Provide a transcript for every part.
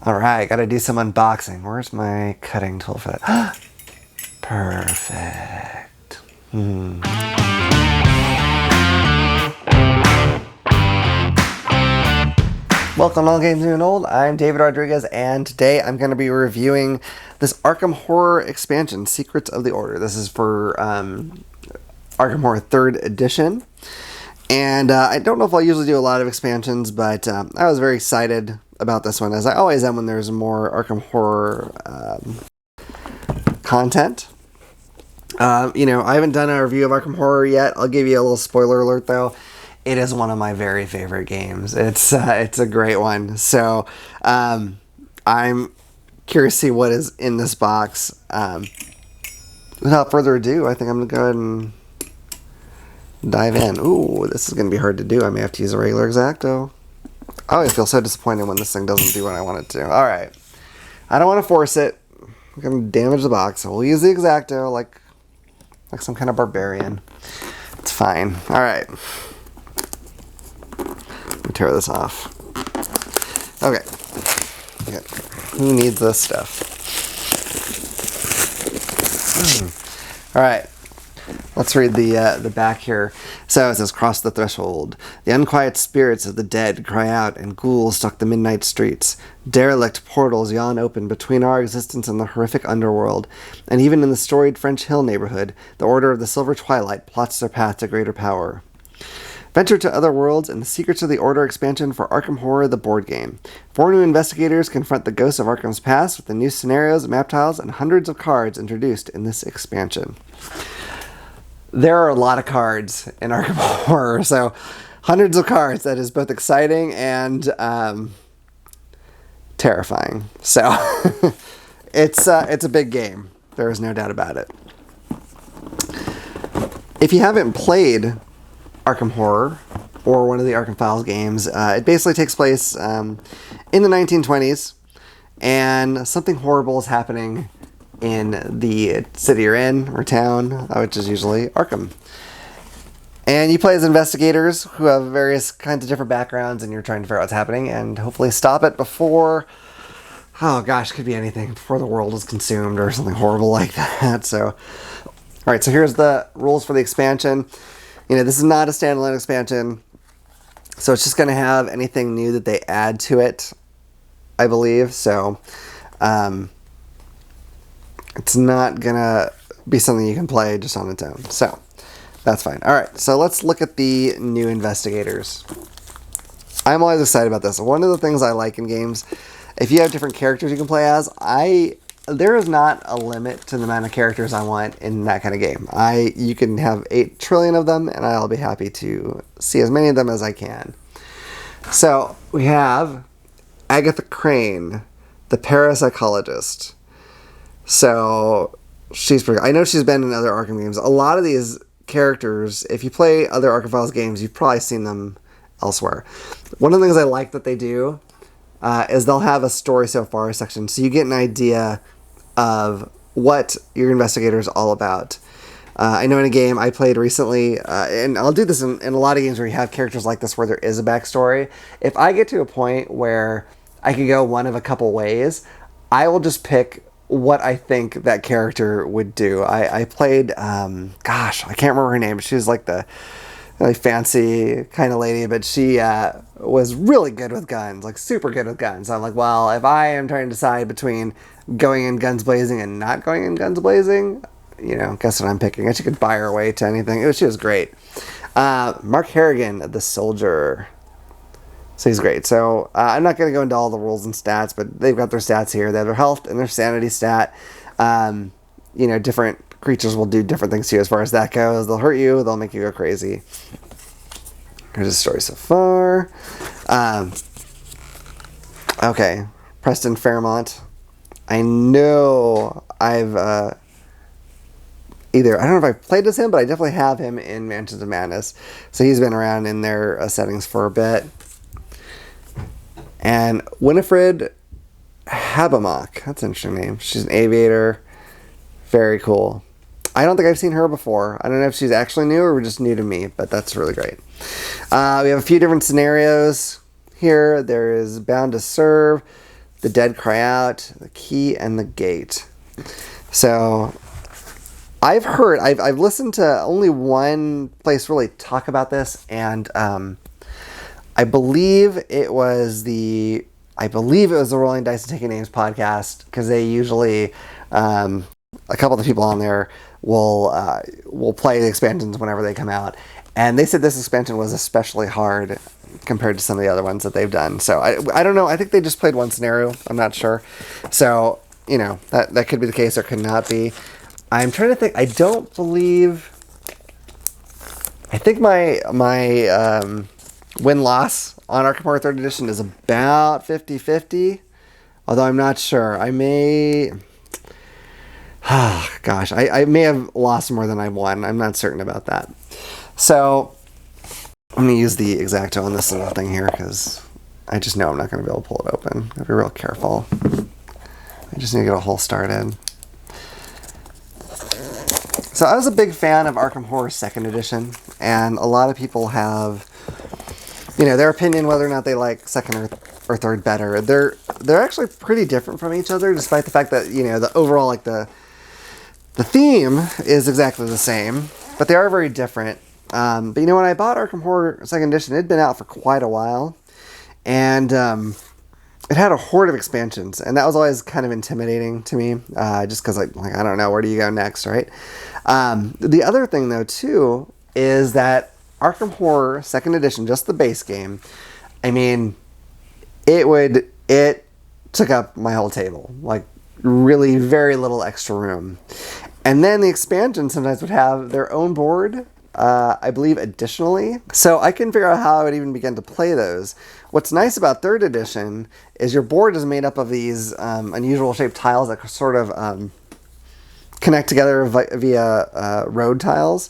Alright, gotta do some unboxing. Where's my cutting tool for that? Perfect. Welcome to All Games New and Old. I'm David Rodriguez, and today I'm going to be reviewing this Arkham Horror expansion, Secrets of the Order. This is for Arkham Horror 3rd Edition. And I don't know if I'll usually do a lot of expansions, but I was very excited about this one, as I always am when there's more Arkham Horror content. I haven't done a review of Arkham Horror yet. I'll give you a little spoiler alert, though. It is one of my very favorite games. It's a great one. So I'm curious to see what is in this box. Without further ado, I think I'm going to go ahead and dive in. Ooh, this is going to be hard to do. I may have to use a regular X-Acto. I always feel so disappointed when this thing doesn't do what I want it to. All right. I don't want to force it. I'm going to damage the box. So we'll use the X-Acto like some kind of barbarian. It's fine. All right. Let me tear this off. Okay. Who needs this stuff? All right. Let's read the back here. So it says, cross the threshold. The unquiet spirits of the dead cry out, and ghouls stalk the midnight streets. Derelict portals yawn open between our existence and the horrific underworld. And even in the storied French Hill neighborhood, the Order of the Silver Twilight plots their path to greater power. Venture to other worlds in the Secrets of the Order expansion for Arkham Horror, the board game. 4 new investigators confront the ghosts of Arkham's past with the new scenarios, map tiles, and hundreds of cards introduced in this expansion. There are a lot of cards in Arkham Horror, so hundreds of cards. That is both exciting and terrifying. So it's a big game. There is no doubt about it. If you haven't played Arkham Horror or one of the Arkham Files games, it basically takes place in the 1920s, and something horrible is happening in the city you're in, or town, which is usually Arkham. And you play as investigators who have various kinds of different backgrounds, and you're trying to figure out what's happening and hopefully stop it before, oh gosh, could be anything, before the world is consumed or something horrible like that. So, alright, so here's the rules for the expansion. This is not a standalone expansion, so it's just going to have anything new that they add to it, I believe. So, it's not going to be something you can play just on its own. So, that's fine. Alright, so let's look at the new investigators. I'm always excited about this. One of the things I like in games, if you have different characters you can play as, there is not a limit to the amount of characters I want in that kind of game. You can have 8 trillion of them, and I'll be happy to see as many of them as I can. So, we have Agatha Crane, the parapsychologist. So, she's pretty, I know she's been in other Arkham games. A lot of these characters, if you play other Arkham Files games, you've probably seen them elsewhere. One of the things I like that they do is they'll have a story so far section, so you get an idea of what your investigator is all about. I know in a game I played recently, and I'll do this in a lot of games where you have characters like this where there is a backstory. If I get to a point where I could go one of a couple ways, I will just pick what I think that character would do. I played, gosh, I can't remember her name. She was like the really fancy kind of lady, but she was really good with guns, like super good with guns. So I'm like, well, if I am trying to decide between going in guns blazing and not going in guns blazing, guess what I'm picking. She could buy her way to anything. She was great. Mark Harrigan, the soldier. So he's great. So I'm not going to go into all the rules and stats, but they've got their stats here. They have their health and their sanity stat. Different creatures will do different things to you as far as that goes. They'll hurt you. They'll make you go crazy. Here's the story so far. Okay. Preston Fairmont. I know I've I don't know if I've played as him, but I definitely have him in Mansions of Madness. So he's been around in their settings for a bit. And Winifred Habermock. That's an interesting name. She's an aviator. Very cool. I don't think I've seen her before. I don't know if she's actually new or just new to me, but that's really great. We have a few different scenarios here. There is Bound to Serve, The Dead Cry Out, The Key, and The Gate. So I've listened to only one place really talk about this, and I believe it was the Rolling Dice and Taking Names podcast, because they usually, a couple of the people on there will play the expansions whenever they come out, and they said this expansion was especially hard compared to some of the other ones that they've done. So I don't know. I think they just played one scenario. I'm not sure. So, you know, that could be the case or could not be. I'm trying to think. I think my win-loss on Arkham Horror 3rd Edition is about 50-50. Although I'm not sure. I may... gosh, I may have lost more than I won. I'm not certain about that. So I'm going to use the X-Acto on this little thing here, because I just know I'm not going to be able to pull it open. I'll be real careful. I just need to get a hole started. So I was a big fan of Arkham Horror 2nd Edition, and a lot of people have, you know, their opinion whether or not they like 2nd or 3rd better. They're actually pretty different from each other, despite the fact that, you know, the overall, like, the theme is exactly the same, but they are very different. But, you know, when I bought Arkham Horror 2nd Edition, it had been out for quite a while, and it had a horde of expansions, and that was always kind of intimidating to me, just because, like, I don't know, where do you go next, right? The other thing, though, too, is that Arkham Horror 2nd Edition, just the base game, I mean, it took up my whole table, like, really very little extra room. And then the expansion sometimes would have their own board, I believe, additionally. So I couldn't figure out how I would even begin to play those. What's nice about 3rd Edition is your board is made up of these unusual shaped tiles that sort of connect together via road tiles.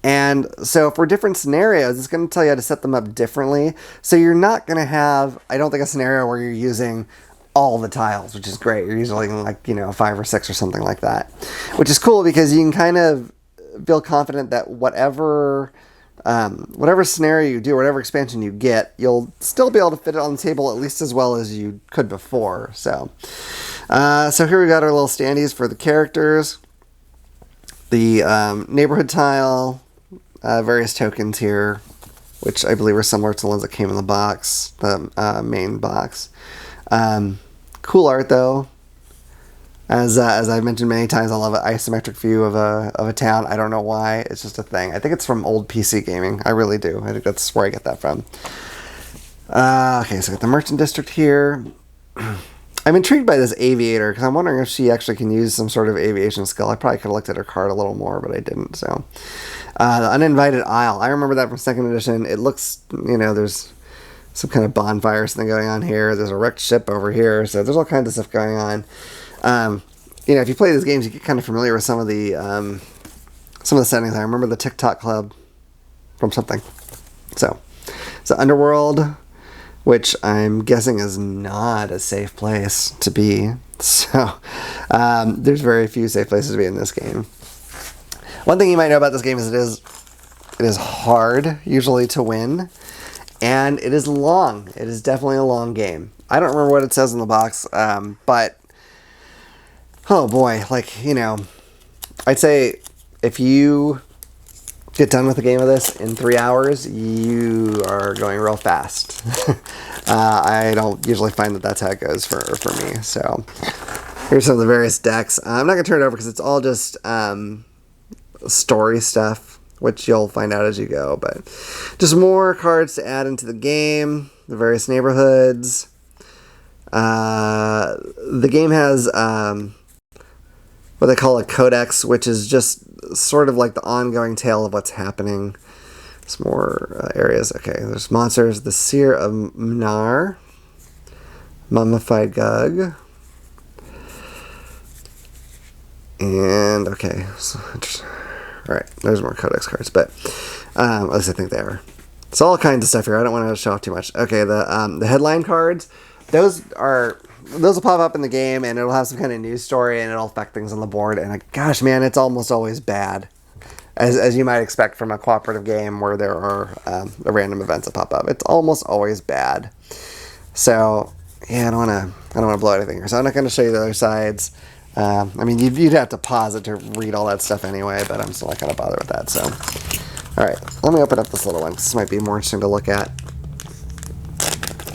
And so for different scenarios, it's going to tell you how to set them up differently. So you're not going to have, I don't think, a scenario where you're using all the tiles, which is great. You're using, like, you know, 5 or 6 or something like that, which is cool because you can kind of feel confident that whatever scenario you do, whatever expansion you get, you'll still be able to fit it on the table at least as well as you could before. So here we got our little standees for the characters, the neighborhood tile, various tokens here, which I believe are similar to the ones that came in the box, the main box. Cool art, though. As I've mentioned many times, I love an isometric view of a town. I don't know why. It's just a thing. I think it's from old PC gaming. I really do. I think that's where I get that from. Okay, so I got the Merchant District here. I'm intrigued by this aviator, because I'm wondering if she actually can use some sort of aviation skill. I probably could have looked at her card a little more, but I didn't. So, the Uninvited Isle. I remember that from 2nd Edition. It looks, you know, there's some kind of bonfires thing going on here. There's a wrecked ship over here. So there's all kinds of stuff going on. You know, if you play these games, you get kind of familiar with some of the settings. I remember the TikTok Club from something. So Underworld, which I'm guessing is not a safe place to be. So there's very few safe places to be in this game. One thing you might know about this game is it is hard usually to win, and it is long. It is definitely a long game. I don't remember what it says in the box, but oh boy, like, you know, I'd say if you get done with a game of this in 3 hours, you are going real fast. I don't usually find that that's how it goes for me. So here's some of the various decks. I'm not going to turn it over because it's all just story stuff, which you'll find out as you go. But just more cards to add into the game, the various neighborhoods. The game has what they call a codex, which is just sort of like the ongoing tale of what's happening. Some more areas. Okay, there's monsters. The Seer of Mnar, Mummified Gug, and okay. So, all right, there's more codex cards, but at least I think they are. It's all kinds of stuff here. I don't want to show off too much. Okay, the headline cards. Those will pop up in the game, and it'll have some kind of news story, and it'll affect things on the board. And like, gosh, man, it's almost always bad, as you might expect from a cooperative game where there are random events that pop up. It's almost always bad. So yeah, I don't want to blow anything here, so I'm not going to show you the other sides. I mean, you'd have to pause it to read all that stuff anyway, but I'm still not going to bother with that. So, all right, let me open up this little one. This might be more interesting to look at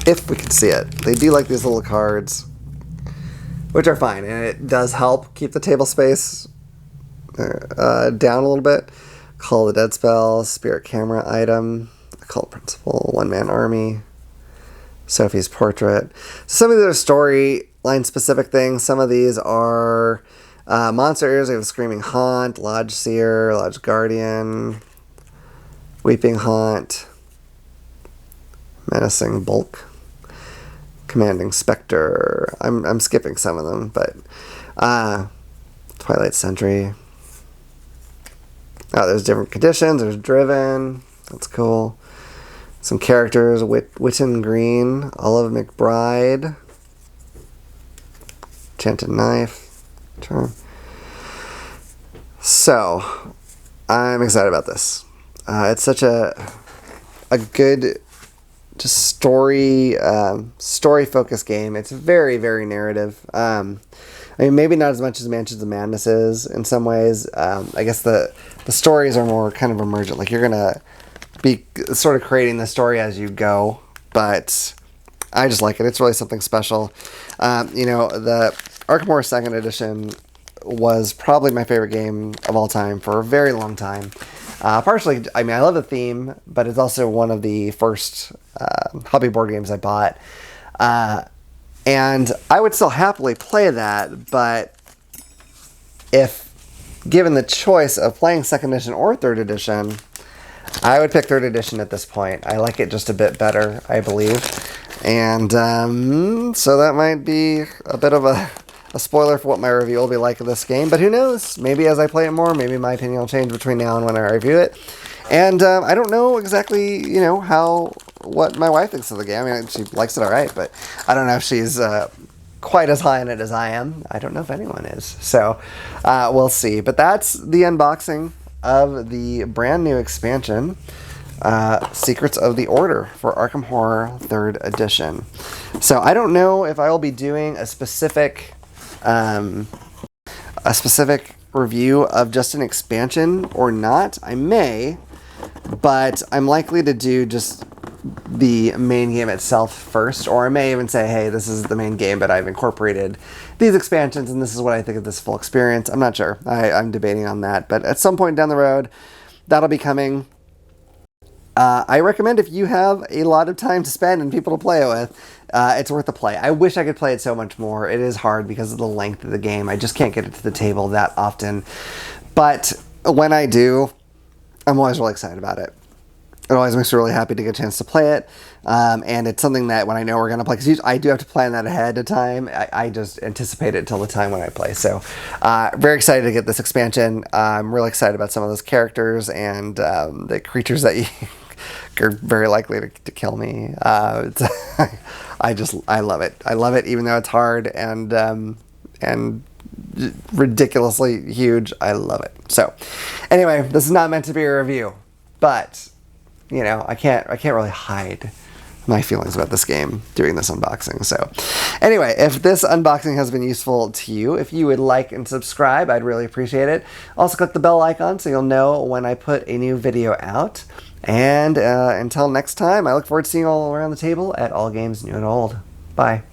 if we can see it. They do like these little cards, which are fine, and it does help keep the table space down a little bit. Call the Dead spell, Spirit Camera item, Occult Principle, One Man Army, Sophie's Portrait. Some of these are storyline specific things. Some of these are monster areas. We have Screaming Haunt, Lodge Seer, Lodge Guardian, Weeping Haunt, Menacing Bulk, Commanding Spectre. I'm skipping some of them, but Twilight Sentry. Oh, there's different conditions. There's Driven. That's cool. Some characters: Witten Green, Olive McBride, Enchanted Knife. Turn. So, I'm excited about this. It's such a good, just story focused game. It's very, very narrative. I mean, maybe not as much as Mansions of Madness is in some ways. I guess the stories are more kind of emergent. Like, you're gonna be sort of creating the story as you go, but I just like it. It's really something special. The Arkham Horror 2nd Edition was probably my favorite game of all time for a very long time. Partially, I mean, I love the theme, but it's also one of the first hobby board games I bought. And I would still happily play that, but if given the choice of playing 2nd Edition or 3rd Edition, I would pick 3rd Edition at this point. I like it just a bit better, I believe. And so that might be a bit of a spoiler for what my review will be like of this game. But who knows? Maybe as I play it more, maybe my opinion will change between now and when I review it. And I don't know exactly, what my wife thinks of the game. I mean, she likes it all right, but I don't know if she's quite as high on it as I am. I don't know if anyone is. So we'll see. But that's the unboxing of the brand new expansion, Secrets of the Order for Arkham Horror 3rd Edition. So I don't know if I will be doing a specific review of just an expansion or not. I may, but I'm likely to do just the main game itself first, or I may even say, hey, this is the main game, but I've incorporated these expansions, and this is what I think of this full experience. I'm not sure. I'm debating on that, but at some point down the road, that'll be coming. I recommend if you have a lot of time to spend and people to play it with, it's worth a play. I wish I could play it so much more. It is hard because of the length of the game. I just can't get it to the table that often. But when I do, I'm always really excited about it. It always makes me really happy to get a chance to play it. And it's something that when I know we're going to play, because I do have to plan that ahead of time, I just anticipate it till the time when I play. So very excited to get this expansion. I'm really excited about some of those characters and the creatures that are very likely to kill me. I love it. I love it, even though it's hard and ridiculously huge. I love it. So anyway, this is not meant to be a review, but I can't really hide my feelings about this game doing this unboxing. So anyway, if this unboxing has been useful to you, if you would like and subscribe, I'd really appreciate it. Also click the bell icon so you'll know when I put a new video out. And until next time, I look forward to seeing you all around the table at All Games New and Old. Bye.